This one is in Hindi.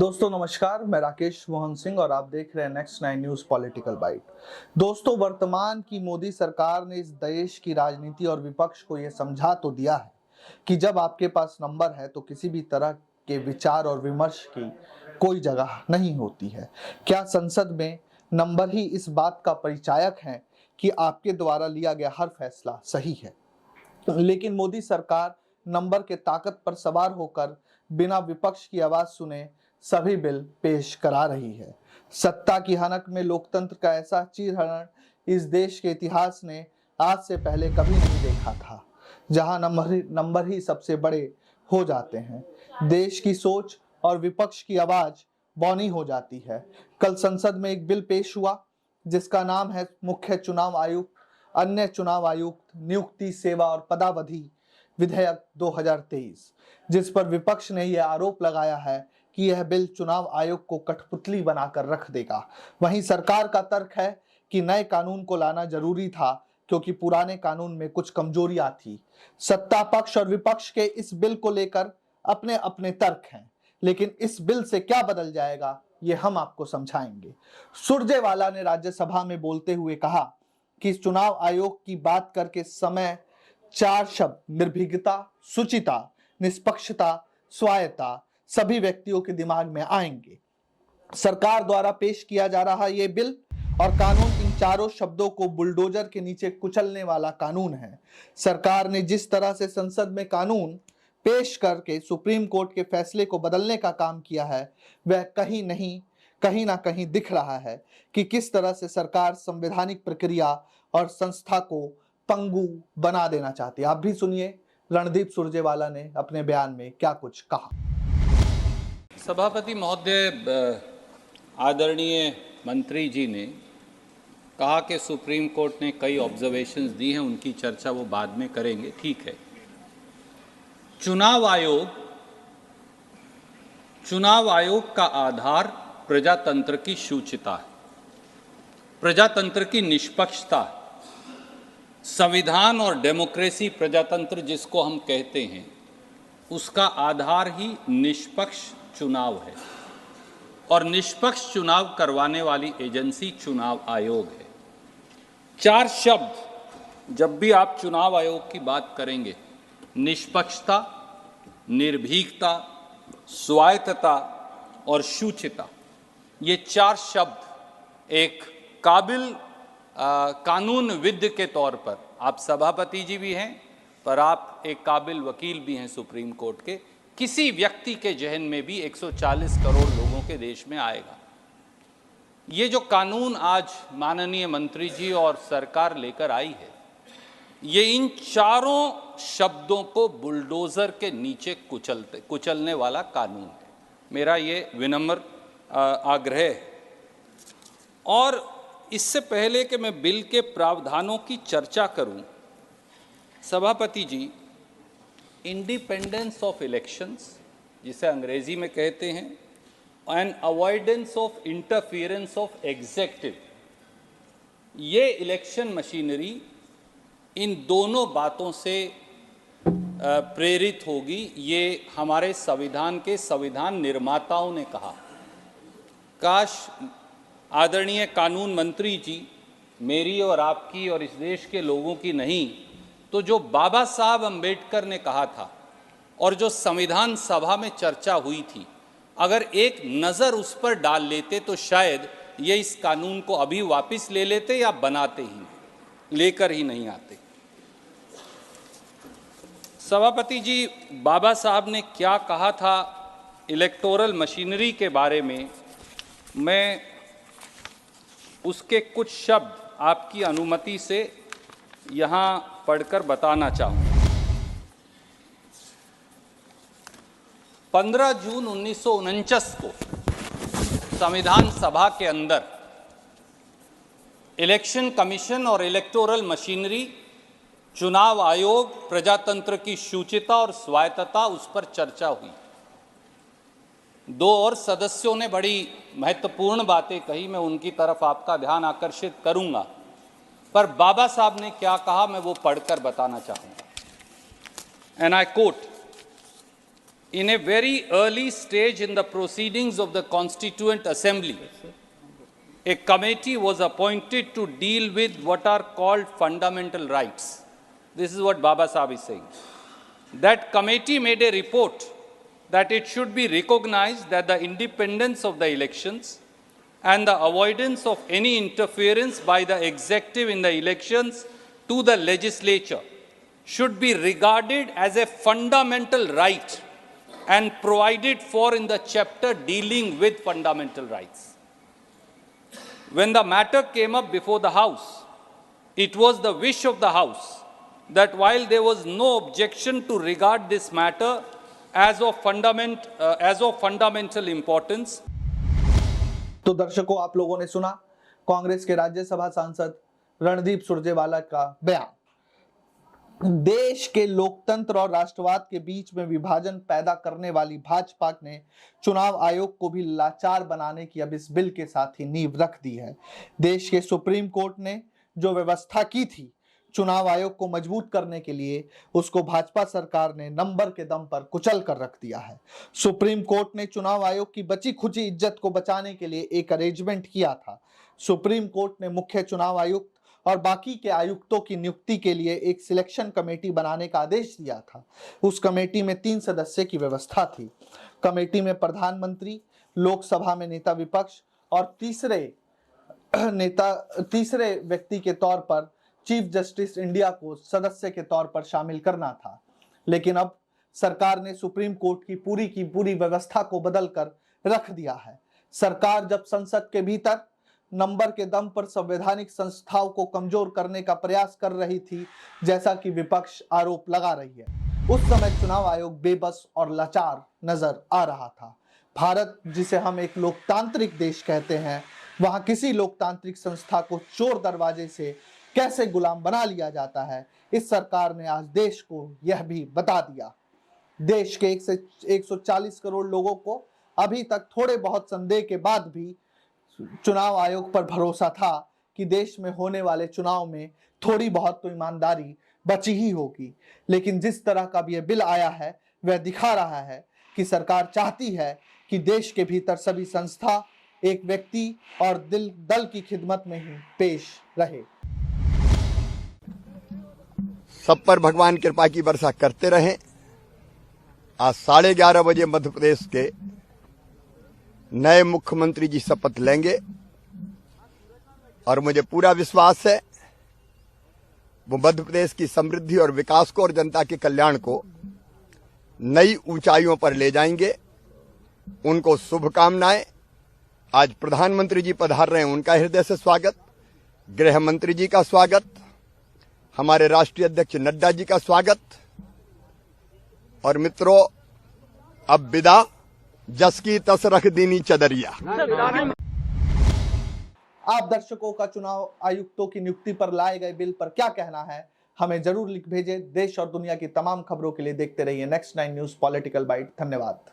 दोस्तों नमस्कार, मैं राकेश मोहन सिंह और आप देख रहे हैं नेक्स्ट 9 न्यूज पॉलिटिकल बाइट। दोस्तों, वर्तमान की मोदी सरकार ने इस देश की राजनीति और विपक्ष को यह समझा तो दिया है कि जब आपके पास नंबर है तो किसी भी तरह के विचार और विमर्श की कोई जगह नहीं होती है। क्या संसद में नंबर ही इस बात का परिचायक है कि आपके द्वारा लिया गया हर फैसला सही है? लेकिन मोदी सरकार नंबर के ताकत पर सवार होकर बिना विपक्ष की आवाज सुने सभी बिल पेश करा रही है। सत्ता की हनक में लोकतंत्र का ऐसा चीरहरण इस देश के इतिहास ने आज से पहले कभी नहीं देखा था, जहां नंबर ही सबसे बड़े हो जाते हैं। देश की सोच और विपक्ष की आवाज बौनी हो जाती है। कल संसद में एक बिल पेश हुआ जिसका नाम है मुख्य चुनाव आयुक्त, अन्य चुनाव आयुक्त नियुक्ति, सेवा और पदावधि विधेयक 2023, जिस पर विपक्ष ने यह आरोप लगाया है कि यह बिल चुनाव आयोग को कठपुतली बनाकर रख देगा। वहीं सरकार का तर्क है कि नए कानून को लाना जरूरी था क्योंकि पुराने कानून में कुछ कमजोरियां थी। सत्ता पक्ष और विपक्ष के इस बिल को लेकर अपने अपने तर्क हैं, लेकिन इस बिल से क्या बदल जाएगा ये हम आपको समझाएंगे। सुरजेवाला ने राज्यसभा में बोलते हुए कहा कि चुनाव आयोग की बात करके समय 4 शब्द निर्भीकता, शुचिता, निष्पक्षता, स्वायत्ता सभी व्यक्तियों के दिमाग में आएंगे। सरकार द्वारा पेश किया जा रहा यह बिल और कानून इन चारों शब्दों को बुलडोजर के नीचे कुचलने वाला कानून है। सरकार ने जिस तरह से संसद में कानून पेश करके सुप्रीम कोर्ट के फैसले को बदलने का काम किया है, वह कहीं ना कहीं दिख रहा है कि किस तरह से सरकार संवैधानिक प्रक्रिया और संस्था को पंगु बना देना चाहती है। आप भी सुनिए रणदीप सुरजेवाला ने अपने बयान में क्या कुछ कहा। सभापति महोदय, आदरणीय मंत्री जी ने कहा कि सुप्रीम कोर्ट ने कई ऑब्जर्वेशंस दी हैं, उनकी चर्चा वो बाद में करेंगे, ठीक है। चुनाव आयोग का आधार प्रजातंत्र की शुचिता है, प्रजातंत्र की निष्पक्षता, संविधान और डेमोक्रेसी प्रजातंत्र जिसको हम कहते हैं, उसका आधार ही निष्पक्ष चुनाव है और निष्पक्ष चुनाव करवाने वाली एजेंसी चुनाव आयोग है। 4 शब्द जब भी आप चुनाव आयोग की बात करेंगे, निष्पक्षता, निर्भीकता, स्वायत्तता और शुचिता, ये 4 शब्द एक काबिल कानूनविद के तौर पर, आप सभापति जी भी हैं पर आप एक काबिल वकील भी हैं सुप्रीम कोर्ट के, किसी व्यक्ति के जहन में भी 140 करोड़ लोगों के देश में आएगा। ये जो कानून आज माननीय मंत्री जी और सरकार लेकर आई है, ये इन चारों शब्दों को बुलडोजर के नीचे कुचलने वाला कानून है। मेरा ये विनम्र आग्रह है। और इससे पहले कि मैं बिल के प्रावधानों की चर्चा करूं, सभापति जी, इंडिपेंडेंस ऑफ इलेक्शंस, जिसे अंग्रेजी में कहते हैं, and avoidance of interference of executive, ये इलेक्शन मशीनरी इन दोनों बातों से प्रेरित होगी। ये हमारे संविधान के संविधान निर्माताओं ने कहा। काश आदरणीय कानून मंत्री जी, मेरी और आपकी और इस देश के लोगों की नहीं, तो जो बाबा साहब अंबेडकर ने कहा था और जो संविधान सभा में चर्चा हुई थी, अगर एक नज़र उस पर डाल लेते तो शायद ये इस कानून को अभी वापस ले लेते या बनाते ही नहीं, लेकर ही नहीं आते। सभापति जी, बाबा साहब ने क्या कहा था इलेक्टोरल मशीनरी के बारे में, मैं उसके कुछ शब्द आपकी अनुमति से यहाँ पढ़कर बताना चाहूँगा। 15 जून 1949 को संविधान सभा के अंदर इलेक्शन कमीशन और इलेक्टोरल मशीनरी, चुनाव आयोग, प्रजातंत्र की शुचिता और स्वायत्तता, उस पर चर्चा हुई। 2 और सदस्यों ने बड़ी महत्वपूर्ण बातें कही, मैं उनकी तरफ आपका ध्यान आकर्षित करूंगा, पर बाबा साहब ने क्या कहा मैं वो पढ़कर बताना चाहूंगा। And I quote, in a very early stage in the proceedings of the Constituent Assembly, a committee was appointed to deal with what are called fundamental rights. This is what Baba Sahib is saying. That committee made a report that it should be recognized that the independence of the elections and the avoidance of any interference by the executive in the elections to the legislature should be regarded as a fundamental right and provided for in the chapter dealing with fundamental rights. When the matter came up before the House, it was the wish of the House that while there was no objection to regard this matter as of fundamental importance. तो दर्शकों, आप लोगों ने सुना कांग्रेस के राज्यसभा सांसद रणदीप सुरजेवाला का बयान। देश के लोकतंत्र और राष्ट्रवाद के बीच में विभाजन पैदा करने वाली भाजपा ने चुनाव आयोग को भी लाचार बनाने की अब इस बिल के साथ ही नींव रख दी है। देश के सुप्रीम कोर्ट ने जो व्यवस्था की थी चुनाव आयोग को मजबूत करने के लिए, उसको भाजपा सरकार ने नंबर के दम पर कुचल कर रख दिया है। सुप्रीम कोर्ट ने चुनाव आयोग की बची खुची इज्जत को बचाने के लिए एक अरेंजमेंट किया था। सुप्रीम कोर्ट ने मुख्य चुनाव आयुक्त और बाकी के आयुक्तों की नियुक्ति के लिए एक सिलेक्शन कमेटी बनाने का आदेश दिया था। उस कमेटी में 3 सदस्य की व्यवस्था थी। कमेटी में प्रधानमंत्री, लोकसभा में नेता विपक्ष और तीसरे व्यक्ति के तौर पर चीफ जस्टिस इंडिया को सदस्य के तौर पर शामिल करना था। लेकिन अब सरकार ने सुप्रीम कोर्ट की पूरी व्यवस्था को बदलकर रख दिया है। सरकार जब संसद के भीतर नंबर के दम पर संवैधानिक संस्थाओं को कमजोर करने का प्रयास कर रही थी, जैसा कि विपक्ष आरोप लगा रही है, उस समय चुनाव आयोग बेबस और लाचार नजर आ रहा था। भारत, जिसे हम एक लोकतांत्रिक देश कहते हैं, वहां किसी लोकतांत्रिक संस्था को चोर दरवाजे से कैसे गुलाम बना लिया जाता है, इस सरकार ने आज देश को यह भी बता दिया। देश के 140 करोड़ लोगों को अभी तक थोड़े बहुत संदेह के बाद भी चुनाव आयोग पर भरोसा था कि देश में होने वाले चुनाव में थोड़ी बहुत तो ईमानदारी बची ही होगी। लेकिन जिस तरह का भी यह बिल आया है, वह दिखा रहा है कि सरकार चाहती है कि देश के भीतर सभी संस्था एक व्यक्ति और दल की खिदमत में ही पेश रहे। सब पर भगवान कृपा की वर्षा करते रहें। आज 11:30 बजे मध्य प्रदेश के नए मुख्यमंत्री जी शपथ लेंगे और मुझे पूरा विश्वास है वो मध्य प्रदेश की समृद्धि और विकास को और जनता के कल्याण को नई ऊंचाइयों पर ले जाएंगे। उनको शुभकामनाएं। आज प्रधानमंत्री जी पधार रहे हैं, उनका हृदय से स्वागत। गृह मंत्री जी का स्वागत, हमारे राष्ट्रीय अध्यक्ष नड्डा जी का स्वागत। और मित्रों, अब विदा जस की तस रख दीनी चदरिया। आप दर्शकों का चुनाव आयुक्तों की नियुक्ति पर लाए गए बिल पर क्या कहना है, हमें जरूर लिख भेजें। देश और दुनिया की तमाम खबरों के लिए देखते रहिए नेक्स्ट 9 न्यूज पॉलिटिकल बाइट। धन्यवाद।